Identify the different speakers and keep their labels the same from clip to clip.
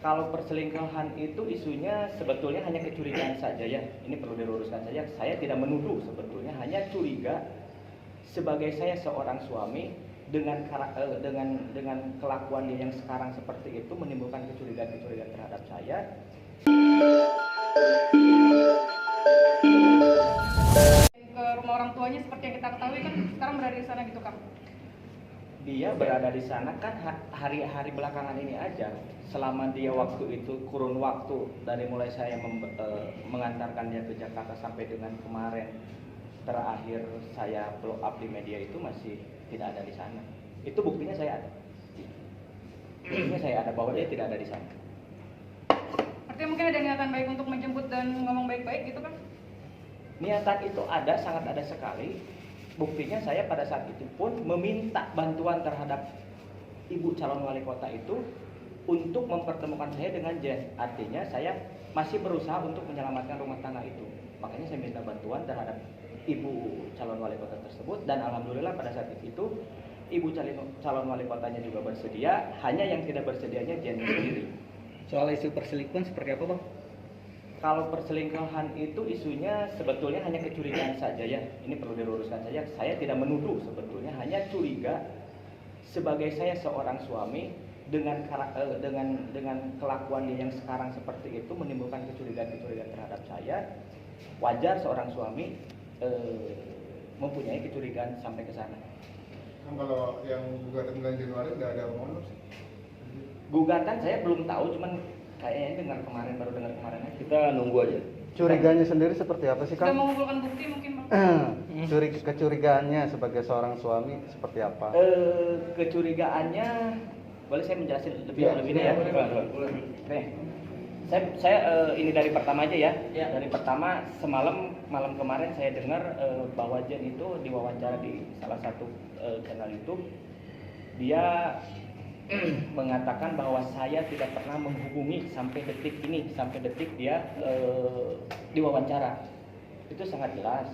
Speaker 1: Kalau perselingkuhan itu isunya sebetulnya hanya kecurigaan saja ya. Ini perlu diluruskan saja. Saya tidak menuduh sebetulnya, hanya curiga sebagai saya seorang suami dengan kelakuan dia yang sekarang seperti itu menimbulkan kecurigaan terhadap saya.
Speaker 2: Ke rumah orang tuanya seperti yang kita ketahui kan sekarang berada di sana gitu Kang.
Speaker 1: Dia berada di sana kan hari-hari belakangan ini aja. Selama dia waktu itu kurun waktu dari mulai saya mengantarkan dia ke Jakarta sampai dengan kemarin terakhir saya blow up di media itu masih tidak ada di sana. Itu buktinya saya ada. Buktinya saya ada bahwa dia tidak ada di sana.
Speaker 2: Artinya mungkin ada niatan baik untuk menjemput dan ngomong baik-baik gitu kan?
Speaker 1: Niatan itu ada, sangat ada sekali. Buktinya saya pada saat itu pun meminta bantuan terhadap ibu calon wali kota itu untuk mempertemukan saya dengan Jen. Artinya saya masih berusaha untuk menyelamatkan rumah tangga itu. Makanya saya minta bantuan terhadap ibu calon wali kota tersebut, dan alhamdulillah pada saat itu ibu calon wali kotanya juga bersedia. Hanya yang tidak bersedianya Jen sendiri.
Speaker 3: Soal isu perselingkuhan seperti apa, Bang?
Speaker 1: Kalau perselingkuhan itu isunya sebetulnya hanya kecurigaan saja ya. Ini perlu diluruskan saja. Saya tidak menuduh sebetulnya, hanya curiga sebagai saya seorang suami dengan kelakuan dia yang sekarang seperti itu menimbulkan kecurigaan terhadap saya. Wajar seorang suami mempunyai kecurigaan sampai ke sana.
Speaker 4: Kalau yang gugatan bulan Januari udah ada omongan sih?
Speaker 1: Gugatan saya belum tahu, cuman kayaknya baru dengar kemarin aja.
Speaker 3: Kita nunggu aja.
Speaker 5: Curiganya sendiri seperti apa sih,
Speaker 2: Sudah
Speaker 5: Kang?
Speaker 2: mengumpulkan bukti mungkin Bang.
Speaker 5: Kecurigaannya sebagai seorang suami seperti apa?
Speaker 1: Kecurigaannya, boleh saya menjelaskan lebih
Speaker 5: Ya,
Speaker 1: ini ya? Oke. Saya ini dari pertama aja ya. Dari pertama, malam kemarin saya dengar bahwa Jen itu diwawancara di salah satu channel YouTube. Dia mengatakan bahwa saya tidak pernah menghubungi sampai detik dia diwawancara. Itu sangat jelas.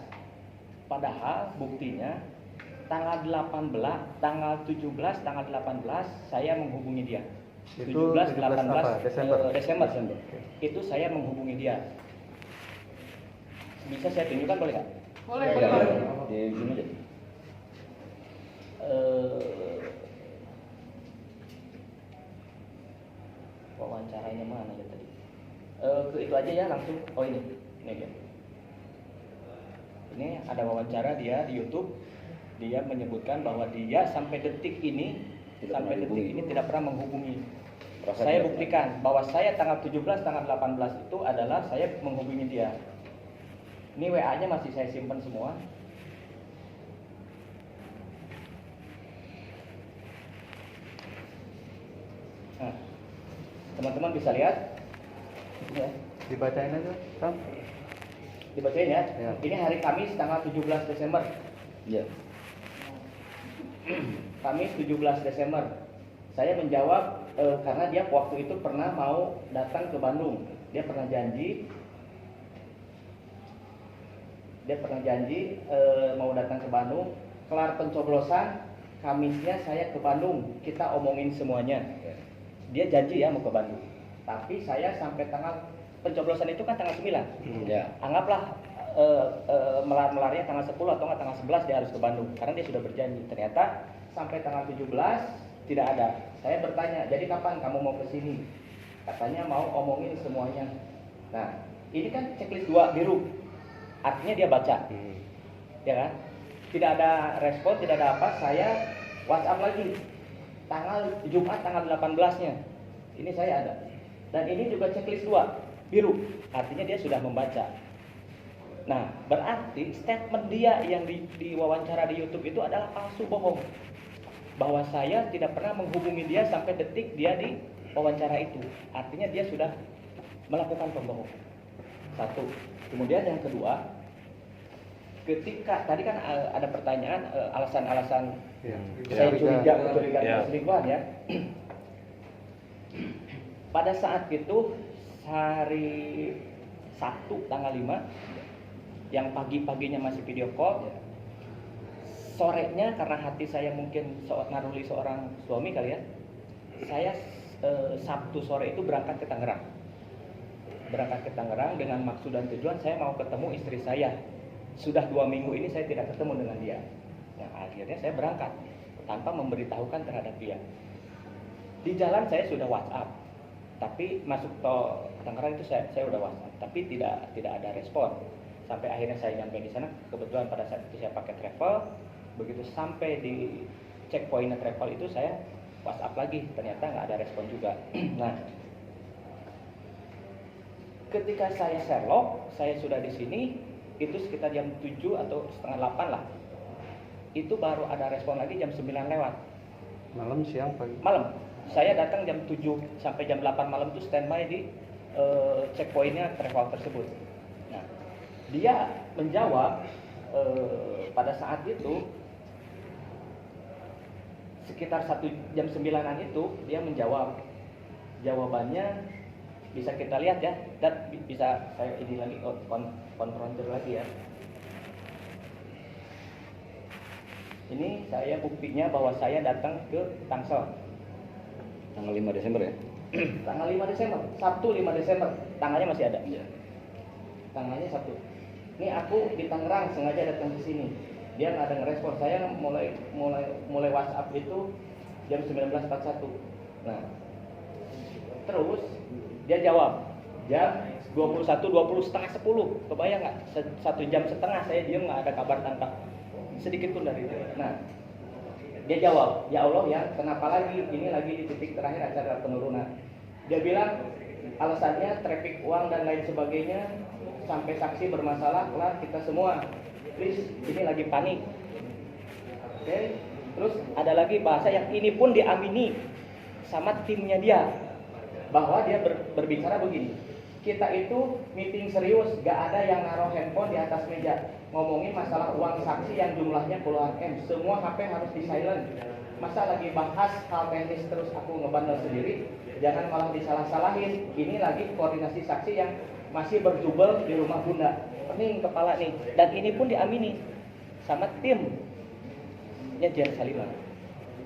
Speaker 1: Padahal buktinya tanggal 18, tanggal 17, tanggal 18 saya menghubungi dia.
Speaker 5: Itu
Speaker 1: 17, 18
Speaker 5: apa? Desember.
Speaker 1: Itu saya menghubungi dia. Bisa saya tunjukkan boleh nggak?
Speaker 2: Boleh,
Speaker 3: Ya,
Speaker 2: boleh.
Speaker 3: di sini aja.
Speaker 1: Wawancaranya mana ya tadi? Itu aja ya langsung. Oh ini dia. Ini ada wawancara dia di YouTube. Dia menyebutkan bahwa dia sampai detik ini tidak pernah menghubungi. Saya buktikan bahwa saya tanggal 17, tanggal 18 itu adalah saya menghubungi dia. Ini WA-nya masih saya simpan semua. Nah, teman-teman bisa lihat. Ya.
Speaker 5: Dibacain aja, Kang.
Speaker 1: Dibacain ya.
Speaker 5: Ya.
Speaker 1: Ini hari Kamis tanggal 17 Desember.
Speaker 3: Ya.
Speaker 1: Kamis 17 Desember. Saya menjawab karena dia waktu itu pernah mau datang ke Bandung. Dia pernah janji mau datang ke Bandung. Kelar pencoblosan, Kamisnya saya ke Bandung. Kita omongin semuanya. Dia janji ya mau ke Bandung. Tapi saya sampai tanggal pencoblosan itu kan tanggal 9.
Speaker 3: Ya.
Speaker 1: Anggaplah melarnya tanggal 10 atau nggak tanggal 11 dia harus ke Bandung karena dia sudah berjanji. Ternyata sampai tanggal 17 tidak ada. Saya bertanya, jadi kapan kamu mau ke sini? Katanya mau omongin semuanya. Nah, ini kan checklist 2 biru. Artinya dia baca. Ya kan? Tidak ada respon, tidak ada apa. Saya WhatsApp lagi. Jumat tanggal 18-nya. Ini saya ada. Dan ini juga checklist 2 biru. Artinya dia sudah membaca. Nah, berarti statement dia yang diwawancara di YouTube itu adalah palsu, bohong. Bahwa saya tidak pernah menghubungi dia sampai detik dia di wawancara itu. Artinya dia sudah melakukan pembohongan. Satu. Kemudian yang kedua, ketika tadi kan ada pertanyaan alasan-alasan saya curiga perselingkuhan ya. Pada saat itu hari Sabtu tanggal 5 yang pagi-paginya masih video call, sorenya karena hati saya mungkin naruli seorang suami kali ya, saya Sabtu sore itu berangkat ke Tangerang. Berangkat ke Tangerang dengan maksud dan tujuan saya mau ketemu istri saya. Sudah 2 minggu ini saya tidak ketemu dengan dia. Nah, akhirnya saya berangkat tanpa memberitahukan terhadap dia. Di jalan saya sudah WhatsApp, tapi masuk tol Tangerang itu saya udah WhatsApp, tapi tidak ada respon. Sampai akhirnya saya nyampe di sana. Kebetulan pada saat itu saya pakai travel. Begitu sampai di checkpoint travel itu saya WhatsApp lagi, ternyata nggak ada respon juga. Nah, ketika saya Sherlock, saya sudah di sini, itu sekitar jam 7 atau setengah 8 lah. Itu baru ada respon lagi jam 9 lewat.
Speaker 5: Malam, siang, pagi?
Speaker 1: Malam. Saya datang jam 7 sampai jam 8 malam itu standby di checkpointnya travel tersebut. Nah, dia menjawab pada saat itu sekitar jam 9-an itu dia menjawab. Jawabannya bisa kita lihat ya, dan bisa saya ini lagi konfrontir lagi ya. Ini saya buktinya bahwa saya datang ke Tangsel
Speaker 3: Tanggal 5 Desember ya?
Speaker 1: tanggal 5 Desember, Sabtu 5 Desember, tanggalnya masih ada.
Speaker 3: Iya.
Speaker 1: Tanggalnya Sabtu. Ini aku di Tangerang sengaja datang ke sini. Dia nggak ada ngerespon. Saya mulai WhatsApp itu jam 19.41. Nah, terus dia jawab jam 21.20 setengah 10. Kebayang nggak? 1 jam setengah saya diam nggak ada kabar tanpa sedikit pun dari dia. Nah, dia jawab, ya Allah ya, kenapa lagi? Ini lagi di titik terakhir acara penurunan. Dia bilang alasannya traffic uang dan lain sebagainya, sampai saksi bermasalah, kelar kita semua. Please, ini lagi panik. Oke. Terus ada lagi bahasa yang ini pun diamini sama timnya dia, bahwa dia berbicara begini. Kita itu meeting serius, gak ada yang naruh handphone di atas meja ngomongin masalah uang saksi yang jumlahnya puluhan M. Semua HP harus di silent. Masa lagi bahas hal teknis terus aku ngebandel sendiri? Jangan malah disalah-salahin. Ini lagi koordinasi saksi yang masih berjubel di rumah bunda. Pening kepala nih. Dan ini pun diamini sama timnya Dian Salimah.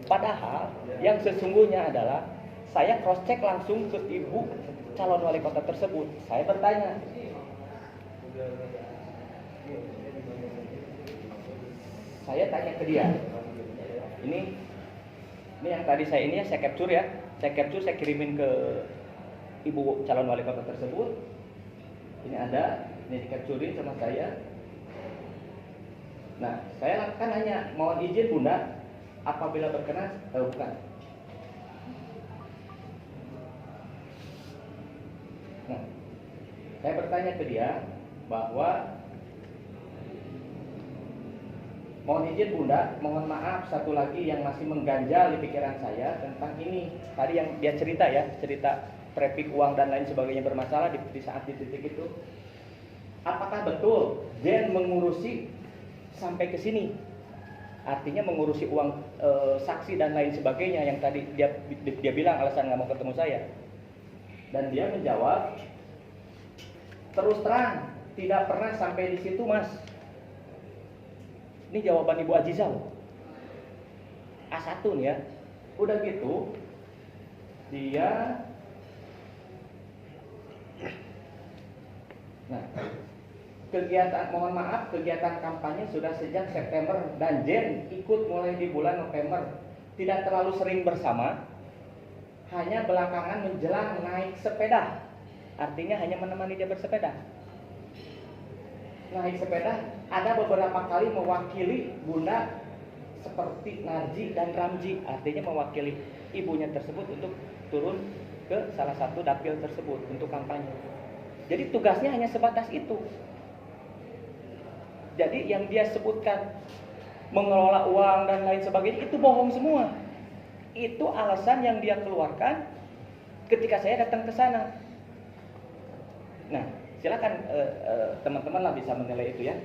Speaker 1: Padahal yang sesungguhnya adalah saya cross check langsung ke ibu calon wali kota tersebut. Saya bertanya, saya tanya ke dia, ini yang tadi saya capture ya, saya kirimin ke ibu calon wali kota tersebut. Ini ada, ini di-capturein sama saya. Nah, saya kan nanya, mohon izin bunda, apabila berkenan, bukan. Nah, saya bertanya ke dia bahwa mohon izin bunda, mohon maaf satu lagi yang masih mengganjal di pikiran saya tentang ini. Tadi yang dia cerita ya, cerita traffic uang dan lain sebagainya bermasalah di saat di titik itu. Apakah betul Jen mengurusi sampai ke sini? Artinya mengurusi uang saksi dan lain sebagainya yang tadi dia bilang alasan nggak mau ketemu saya. Dan dia menjawab, terus terang tidak pernah sampai di situ mas. Ini jawaban Ibu Aziza loh. A1 nih ya. Udah gitu dia mohon maaf, kegiatan kampanye sudah sejak September dan Jen ikut mulai di bulan November. Tidak terlalu sering bersama, hanya belakangan menjelang naik sepeda. Artinya hanya menemani dia bersepeda. Naik sepeda, ada beberapa kali mewakili bunda seperti Narji dan Ramji, artinya mewakili ibunya tersebut untuk turun ke salah satu dapil tersebut untuk kampanye. Jadi tugasnya hanya sebatas itu. Jadi yang dia sebutkan mengelola uang dan lain sebagainya itu bohong semua. Itu alasan yang dia keluarkan ketika saya datang ke sana. Nah, silakan teman-teman lah bisa menilai itu ya.